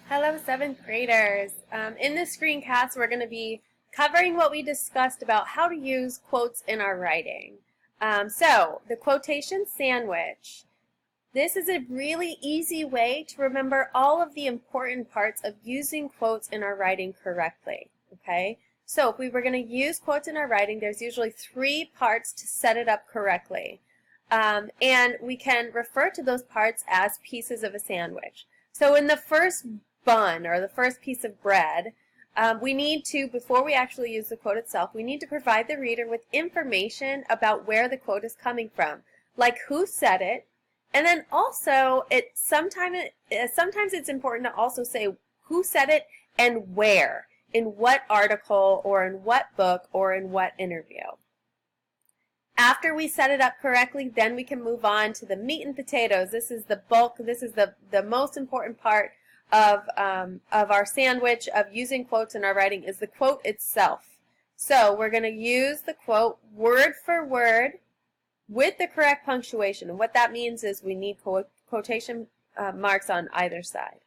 Hello, 7th graders. In this screencast, we're going to be covering what we discussed about how to use quotes in our writing. So, the quotation sandwich. This is a really easy way to remember all of the important parts of using quotes in our writing correctly. Okay? So, if we were going to use quotes in our writing, there's usually 3 parts to set it up correctly. And we can refer to those parts as pieces of a sandwich. So in the first bun or the first piece of bread, we need to, before we actually use the quote itself, we need to provide the reader with information about where the quote is coming from, like who said it, and then also sometimes it's important to also say who said it and where, in what article or in what book or in what interview. After we set it up correctly, then we can move on to the meat and potatoes. This is the bulk, this is the most important part of our sandwich of using quotes in our writing is the quote itself. So we're going to use the quote word for word with the correct punctuation. And what that means is we need quotation marks on either side.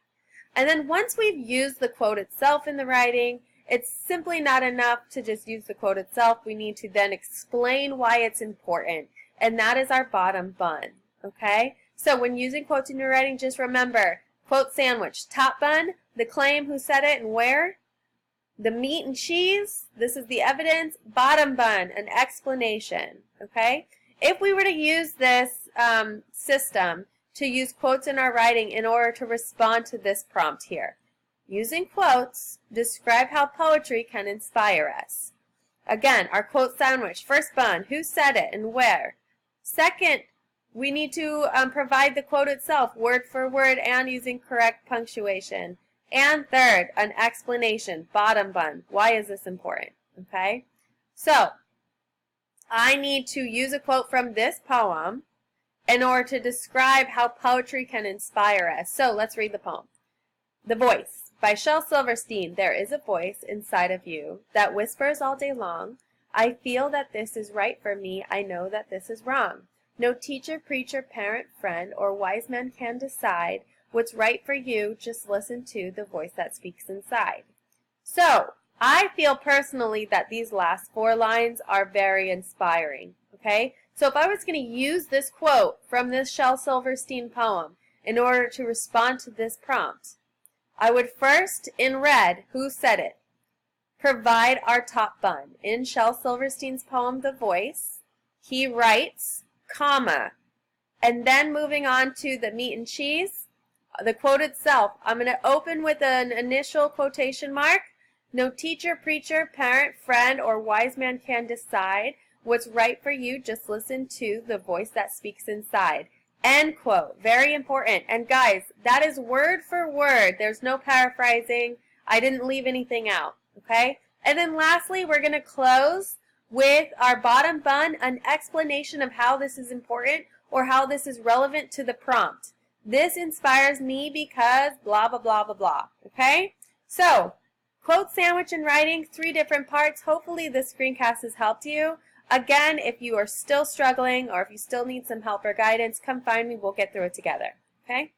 And then once we've used the quote itself in the writing, it's simply not enough to just use the quote itself. We need to then explain why it's important, and that is our bottom bun, okay? So when using quotes in your writing, just remember, quote sandwich, top bun, the claim, who said it and where, the meat and cheese, this is the evidence, bottom bun, an explanation, okay? If we were to use this system to use quotes in our writing in order to respond to this prompt here, using quotes, describe how poetry can inspire us. Again, our quote sandwich, first bun, who said it and where. Second, we need to provide the quote itself, word for word and using correct punctuation. And third, an explanation, bottom bun. Why is this important? Okay? So, I need to use a quote from this poem in order to describe how poetry can inspire us. So, let's read the poem. The Voice. By Shel Silverstein. There is a voice inside of you that whispers all day long. I feel that this is right for me. I know that this is wrong. No teacher, preacher, parent, friend, or wise man can decide what's right for you. Just listen to the voice that speaks inside. So, I feel personally that these last 4 lines are very inspiring. Okay? So if I was going to use this quote from this Shel Silverstein poem in order to respond to this prompt, I would first, in red, who said it, provide our top bun. In Shel Silverstein's poem, The Voice, he writes, comma, and then moving on to the meat and cheese, the quote itself, I'm going to open with an initial quotation mark. No teacher, preacher, parent, friend, or wise man can decide what's right for you. Just listen to the voice that speaks inside. End quote. Very important. And guys, that is word for word. There's no paraphrasing. I didn't leave anything out. Okay? And then lastly, we're going to close with our bottom bun, an explanation of how this is important or how this is relevant to the prompt. This inspires me because blah, blah, blah, blah, blah. Okay? So, quote sandwich in writing, 3 different parts. Hopefully this screencast has helped you. Again, if you are still struggling or if you still need some help or guidance, come find me. We'll get through it together. Okay?